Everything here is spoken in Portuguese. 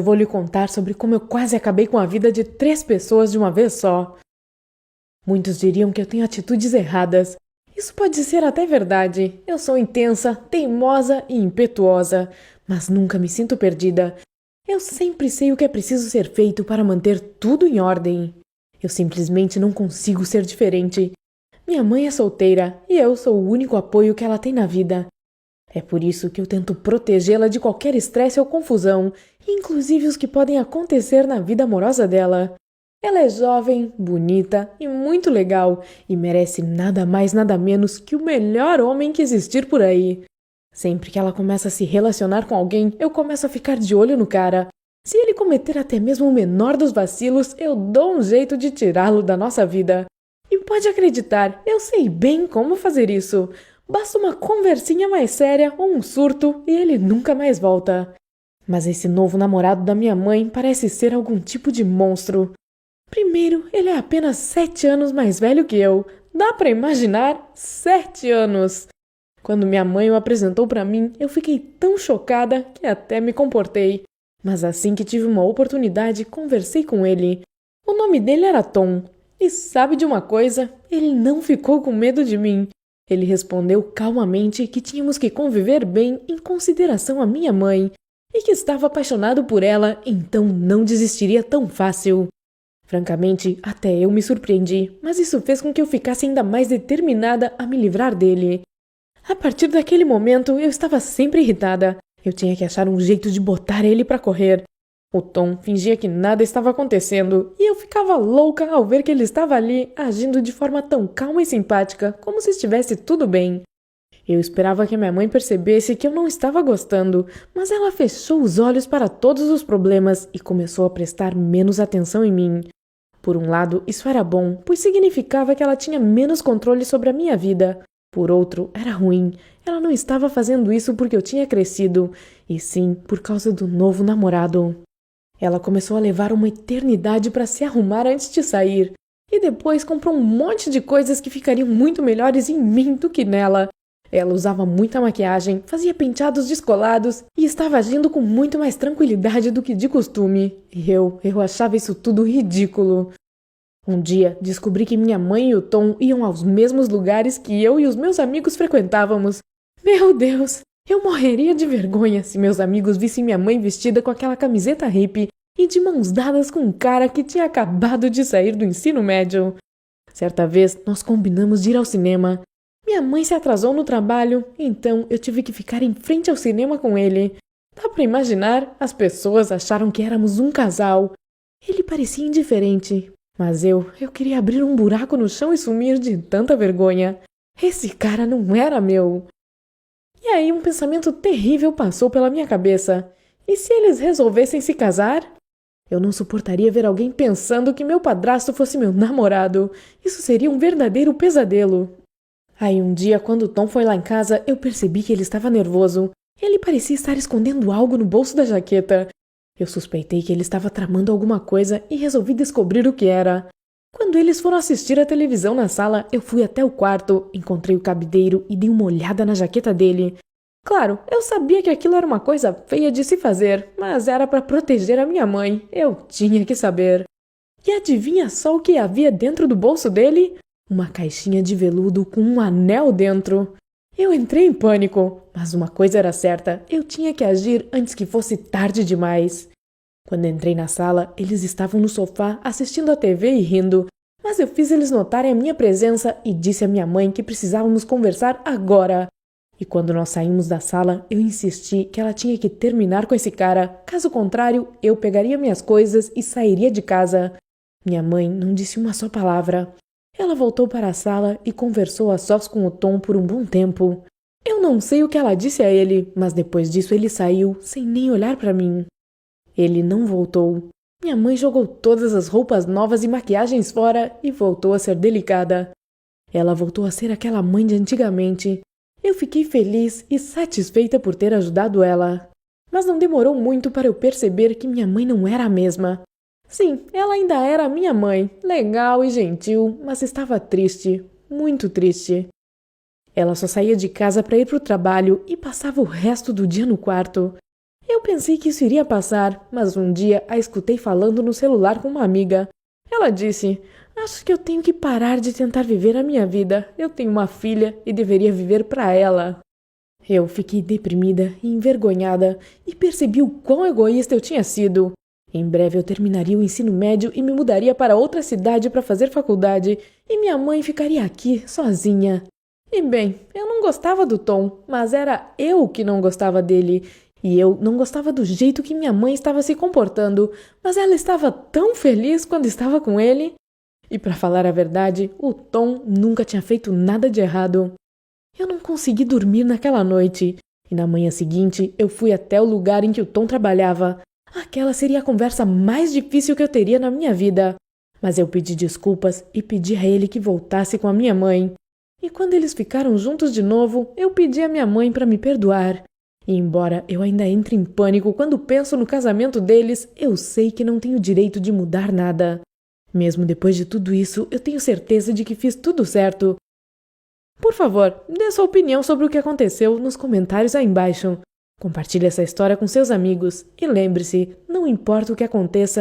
Eu vou lhe contar sobre como eu quase acabei com a vida de 3 pessoas de uma vez só. Muitos diriam que eu tenho atitudes erradas. Isso pode ser até verdade. Eu sou intensa, teimosa e impetuosa, mas nunca me sinto perdida. Eu sempre sei o que é preciso ser feito para manter tudo em ordem. Eu simplesmente não consigo ser diferente. Minha mãe é solteira e eu sou o único apoio que ela tem na vida. É por isso que eu tento protegê-la de qualquer estresse ou confusão, inclusive os que podem acontecer na vida amorosa dela. Ela é jovem, bonita e muito legal e merece nada mais nada menos que o melhor homem que existir por aí. Sempre que ela começa a se relacionar com alguém, eu começo a ficar de olho no cara. Se ele cometer até mesmo o menor dos vacilos, eu dou um jeito de tirá-lo da nossa vida. E pode acreditar, eu sei bem como fazer isso. Basta uma conversinha mais séria ou um surto e ele nunca mais volta. Mas esse novo namorado da minha mãe parece ser algum tipo de monstro. Primeiro, ele é apenas 7 anos mais velho que eu. Dá pra imaginar? 7 anos! Quando minha mãe o apresentou pra mim, eu fiquei tão chocada que até me comportei. Mas assim que tive uma oportunidade, conversei com ele. O nome dele era Tom. E sabe de uma coisa? Ele não ficou com medo de mim. Ele respondeu calmamente que tínhamos que conviver bem em consideração à minha mãe e que estava apaixonado por ela, então não desistiria tão fácil. Francamente, até eu me surpreendi, mas isso fez com que eu ficasse ainda mais determinada a me livrar dele. A partir daquele momento, eu estava sempre irritada. Eu tinha que achar um jeito de botar ele para correr. O Tom fingia que nada estava acontecendo e eu ficava louca ao ver que ele estava ali, agindo de forma tão calma e simpática, como se estivesse tudo bem. Eu esperava que minha mãe percebesse que eu não estava gostando, mas ela fechou os olhos para todos os problemas e começou a prestar menos atenção em mim. Por um lado, isso era bom, pois significava que ela tinha menos controle sobre a minha vida. Por outro, era ruim. Ela não estava fazendo isso porque eu tinha crescido, e sim por causa do novo namorado. Ela começou a levar uma eternidade para se arrumar antes de sair, e depois comprou um monte de coisas que ficariam muito melhores em mim do que nela. Ela usava muita maquiagem, fazia penteados descolados e estava agindo com muito mais tranquilidade do que de costume. E eu achava isso tudo ridículo. Um dia, descobri que minha mãe e o Tom iam aos mesmos lugares que eu e os meus amigos frequentávamos. Meu Deus! Eu morreria de vergonha se meus amigos vissem minha mãe vestida com aquela camiseta hippie e de mãos dadas com um cara que tinha acabado de sair do ensino médio. Certa vez, nós combinamos de ir ao cinema. Minha mãe se atrasou no trabalho, então eu tive que ficar em frente ao cinema com ele. Dá pra imaginar? As pessoas acharam que éramos um casal. Ele parecia indiferente, mas eu queria abrir um buraco no chão e sumir de tanta vergonha. Esse cara não era meu. E aí um pensamento terrível passou pela minha cabeça. E se eles resolvessem se casar? Eu não suportaria ver alguém pensando que meu padrasto fosse meu namorado. Isso seria um verdadeiro pesadelo. Aí um dia, quando Tom foi lá em casa, eu percebi que ele estava nervoso. Ele parecia estar escondendo algo no bolso da jaqueta. Eu suspeitei que ele estava tramando alguma coisa e resolvi descobrir o que era. Quando eles foram assistir a televisão na sala, eu fui até o quarto, encontrei o cabideiro e dei uma olhada na jaqueta dele. Claro, eu sabia que aquilo era uma coisa feia de se fazer, mas era para proteger a minha mãe. Eu tinha que saber. E adivinha só o que havia dentro do bolso dele? Uma caixinha de veludo com um anel dentro. Eu entrei em pânico, mas uma coisa era certa, eu tinha que agir antes que fosse tarde demais. Quando entrei na sala, eles estavam no sofá assistindo a TV e rindo, mas eu fiz eles notarem a minha presença e disse à minha mãe que precisávamos conversar agora. E quando nós saímos da sala, eu insisti que ela tinha que terminar com esse cara, caso contrário, eu pegaria minhas coisas e sairia de casa. Minha mãe não disse uma só palavra. Ela voltou para a sala e conversou a sós com o Tom por um bom tempo. Eu não sei o que ela disse a ele, mas depois disso ele saiu, sem nem olhar para mim. Ele não voltou. Minha mãe jogou todas as roupas novas e maquiagens fora e voltou a ser delicada. Ela voltou a ser aquela mãe de antigamente. Eu fiquei feliz e satisfeita por ter ajudado ela. Mas não demorou muito para eu perceber que minha mãe não era a mesma. Sim, ela ainda era minha mãe, legal e gentil, mas estava triste, muito triste. Ela só saía de casa para ir para o trabalho e passava o resto do dia no quarto. Eu pensei que isso iria passar, mas um dia a escutei falando no celular com uma amiga. Ela disse: "Acho que eu tenho que parar de tentar viver a minha vida. Eu tenho uma filha e deveria viver para ela." Eu fiquei deprimida e envergonhada e percebi o quão egoísta eu tinha sido. Em breve eu terminaria o ensino médio e me mudaria para outra cidade para fazer faculdade, e minha mãe ficaria aqui, sozinha. E bem, eu não gostava do Tom, mas era eu que não gostava dele. E eu não gostava do jeito que minha mãe estava se comportando, mas ela estava tão feliz quando estava com ele. E para falar a verdade, o Tom nunca tinha feito nada de errado. Eu não consegui dormir naquela noite, e na manhã seguinte eu fui até o lugar em que o Tom trabalhava. Aquela seria a conversa mais difícil que eu teria na minha vida. Mas eu pedi desculpas e pedi a ele que voltasse com a minha mãe. E quando eles ficaram juntos de novo, eu pedi a minha mãe para me perdoar. E embora eu ainda entre em pânico quando penso no casamento deles, eu sei que não tenho direito de mudar nada. Mesmo depois de tudo isso, eu tenho certeza de que fiz tudo certo. Por favor, dê sua opinião sobre o que aconteceu nos comentários aí embaixo. Compartilhe essa história com seus amigos e lembre-se, não importa o que aconteça,